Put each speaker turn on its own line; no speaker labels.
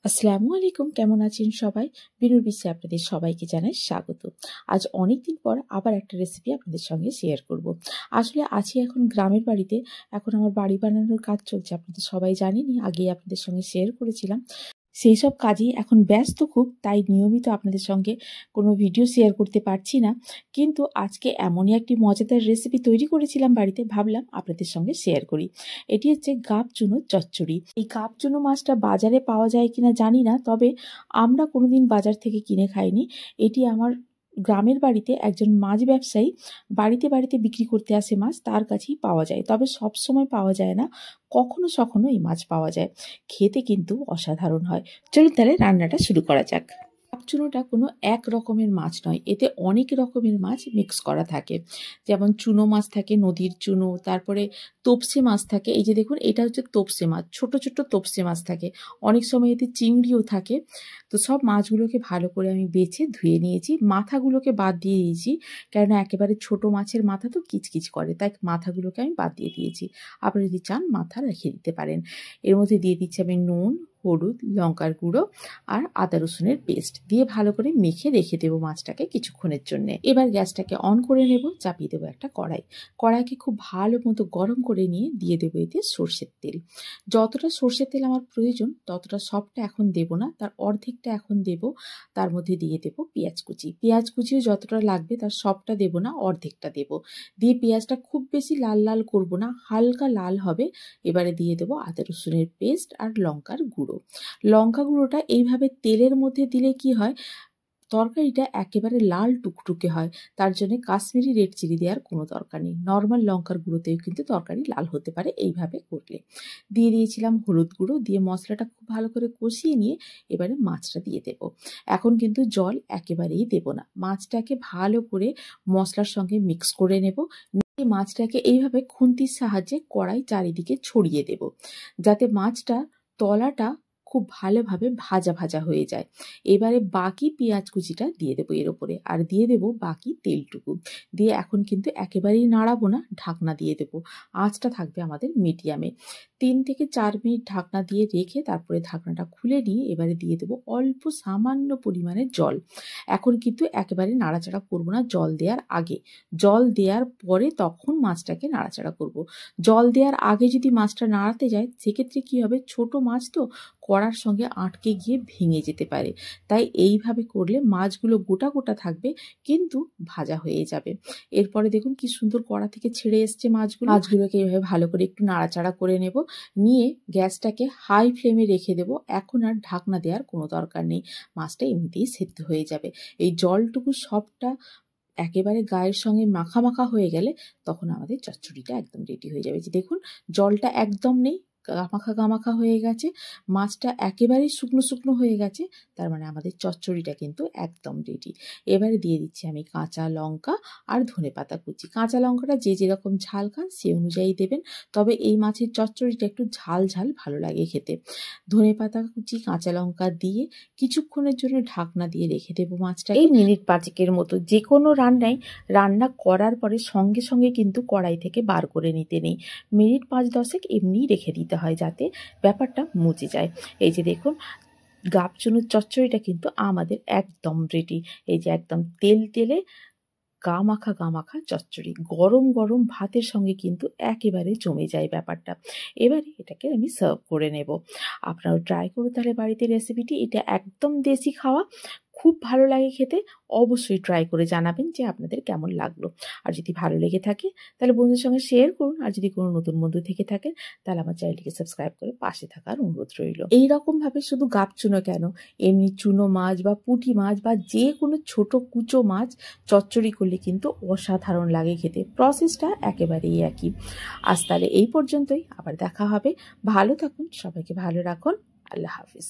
আসসালামু আলাইকুম, কেমন আছেন সবাই? বিনুর বিশ্বে আপনাদের সবাইকে জানাই স্বাগত। আজ অনেকদিন পর আবার একটা রেসিপি আপনাদের সঙ্গে শেয়ার করব। আসলে আছি এখন গ্রামের বাড়িতে। এখন আমার বাড়ি বানানোর কাজ চলছে, আপনাদের সবাই জানেনই, আগেই আপনাদের সঙ্গে শেয়ার করেছিলাম। সেই সব কাজেই এখন ব্যস্ত খুব, তাই নিয়মিত আপনাদের সঙ্গে কোনো ভিডিও শেয়ার করতে পারছি না। কিন্তু আজকে এমনই একটি মজাদার রেসিপি তৈরি করেছিলাম বাড়িতে, ভাবলাম আপনাদের সঙ্গে শেয়ার করি। এটি হচ্ছে গাব চুনো চচ্চড়ি। এই গাব চুনো মাছটা বাজারে পাওয়া যায় কিনা জানি না, তবে আমরা কোনোদিন বাজার থেকে কিনে খাইনি। এটি আমার গ্রামের বাড়িতে একজন মাছ ব্যবসায়ী বাড়িতে বাড়িতে বিক্রি করতে আসে মাছ, তার কাছেই পাওয়া যায়, তবে সব সময় পাওয়া যায় না, কখনো সখনো এই মাছ পাওয়া যায়। খেতে কিন্তু অসাধারণ হয়। চলুন তাহলে রান্নাটা শুরু করা যাক। চুনোটা কোনো এক রকমের মাছ নয়, এতে অনেক রকমের মাছ মিক্স করা থাকে। যেমন চুনো মাছ থাকে, নদীর চুনো, তারপরে তোপসে মাছ থাকে। এই যে দেখুন, এটা হচ্ছে তোপসে মাছ, ছোট ছোট তোপসে মাছ থাকে। অনেক সময় এতে চিংড়িও থাকে। তো সব মাছগুলোকে ভালো করে আমি বেছে ধুয়ে নিয়েছি, মাথাগুলোকে বাদ দিয়ে দিয়েছি, কেননা একেবারে ছোট মাছের মাথা তো কিচকিচ করে, তাই মাথাগুলোকে আমি বাদ দিয়ে দিয়েছি। আপনারা যদি চান মাথা রেখে দিতে পারেন। এর মধ্যে দিয়ে দিচ্ছি আমি নুন, হলুদ, লঙ্কার গুঁড়ো আর আদা রসুনের পেস্ট দিয়ে ভালো করে মেখে রেখে দেবো মাছটাকে কিছুক্ষণের জন্য। এবার গ্যাসটাকে অন করে নেব, চাপিয়ে দেবো একটা কড়াইকে খুব ভালো মতো গরম করে নিয়ে দিয়ে দেবো এতে সর্ষের তেল। যতটা সর্ষের তেল আমার প্রয়োজন ততটা সবটা এখন দেব না, তার অর্ধেকটা এখন দেব। তার মধ্যে দিয়ে দেবো পেঁয়াজ কুচিও যতটা লাগবে তার সবটা দেব না, অর্ধেকটা দেব। দিয়ে পেঁয়াজটা খুব বেশি লাল লাল করব না, হালকা লাল হবে। এবারে দিয়ে দেবো আদা রসুনের পেস্ট আর লঙ্কার গুঁড়োটা এইভাবে তেলের মধ্যে দিলে কি হয়, তরকারিটা একেবারে লাল টুকটুকে হয়। তার জন্য কাশ্মীরি রেড চিলি দেওয়ার কোনো দরকার নেই, নর্মাল লঙ্কার গুঁড়োতেও কিন্তু তরকারি লাল হতে পারে এইভাবে করলে। দিয়ে দিয়েছিলাম হলুদ গুঁড়ো, দিয়ে মশলাটা খুব ভালো করে কষিয়ে নিয়ে এবারে মাছটা দিয়ে দেব। এখন কিন্তু জল একেবারেই দেব না, মাছটাকে ভালো করে মশলার সঙ্গে মিক্স করে নেব। মাছটাকে এইভাবে খুন্তির সাহায্যে কড়াই চারিদিকে ছড়িয়ে দেব, যাতে মাছটা তলাটা খুব ভালোভাবে ভাজা ভাজা হয়ে যায়। এবারে বাকি পেঁয়াজ কুচিটা দিয়ে দেবো এর ওপরে, আর দিয়ে দেবো বাকি তেলটুকু দিয়ে এখন কিন্তু একেবারেই নাড়াবো না, ঢাকনা দিয়ে দেবো। আঁচটা থাকবে আমাদের মিডিয়ামে। 3 থেকে 4 মিনিট ঢাকনা দিয়ে রেখে তারপরে ঢাকনাটা খুলে নিয়ে এবারে দিয়ে দেবো অল্প সামান্য পরিমাণে জল। এখন কিন্তু একেবারে নাড়াচাড়া করবো না জল দেওয়ার আগে, জল দেওয়ার পরে তখন মাছটাকে নাড়াচাড়া করব। জল দেওয়ার আগে যদি মাছটা নাড়াতে যায় সেক্ষেত্রে কি হবে, ছোট মাছ তো কড়ার সঙ্গে আটকে গিয়ে ভেঙে যেতে পারে। তাই এইভাবে করলে মাছগুলো গোটা গোটা থাকবে কিন্তু ভাজা হয়ে যাবে। এরপরে দেখুন কি সুন্দর কড়া থেকে ছেড়ে এসছে মাছগুলোকে এইভাবে ভালো করে একটু নাড়াচাড়া করে নেব, নিয়ে গ্যাসটাকে হাই ফ্লেমে রেখে দেব। এখন আর ঢাকনা দেওয়ার কোনো দরকার নেই, মাছটা এমনিতেই সেদ্ধ হয়ে যাবে। এই জলটুকু সবটা একেবারে গায়ের সঙ্গে মাখা মাখা হয়ে গেলে তখন আমাদের চচ্চড়িটা একদম রেডি হয়ে যাবে। যে দেখুন, জলটা একদম নেই, গামাখা হয়ে গেছে, মাছটা একেবারেই শুকনো শুকনো হয়ে গেছে, তার মানে আমাদের চচ্চড়িটা কিন্তু একদম রেডি। এবারে দিয়ে দিচ্ছি আমি কাঁচা লঙ্কা আর ধনেপাতা কুচি। কাঁচা লঙ্কাটা যে যেরকম ঝাল খান সে অনুযায়ী দেবেন, তবে এই মাছের চচ্চড়িটা একটু ঝাল ঝাল ভালো লাগে খেতে। ধনেপাতা কুচি, কাঁচা লঙ্কা দিয়ে কিছুক্ষণের জন্য ঢাকনা দিয়ে রেখে দেবো মাছটা। এই মিনিট 5 মতো। যে কোনো রান্না করার পরে সঙ্গে সঙ্গে কিন্তু কড়াই থেকে বার করে নিতে নেই, মিনিট 5-10 এমনিই রেখে দিতে হয় যাতে ব্যাপারটা মুচে যায়। এই যে দেখুন, গাব চুনোর চচ্চড়িটা কিন্তু আমাদের একদম রেডি। এই যে একদম তেলে গা মাখা চচ্চড়ি গরম গরম ভাতের সঙ্গে কিন্তু একেবারে জমে যায় ব্যাপারটা। এবারে এটাকে আমি সার্ভ করে নেব। আপনারাও ট্রাই করুন তাহলে বাড়িতে রেসিপিটি। এটা একদম দেশি খাওয়া, খুব ভালো লাগে খেতে। অবশ্যই ট্রাই করে জানাবেন যে আপনাদের কেমন লাগলো। আর যদি ভালো লেগে থাকে তাহলে বন্ধুদের সঙ্গে শেয়ার করুন, আর যদি কোনো নতুন বন্ধু থেকে থাকেন তাহলে আমার চ্যানেলটিকে সাবস্ক্রাইব করে পাশে থাকার অনুরোধ রইল। এইরকমভাবে শুধু গাব চুনো কেন, এমনি চুনো মাছ বা পুঁটি মাছ বা যে কোনো ছোট কুচো মাছ চচ্চড়ি করলে কিন্তু অসাধারণ লাগে খেতে। প্রসেসটা একেবারেই একই। আজ তাহলে এই পর্যন্তই, আবার দেখা হবে। ভালো থাকুন, সবাইকে ভালো রাখুন। আল্লাহ হাফিজ।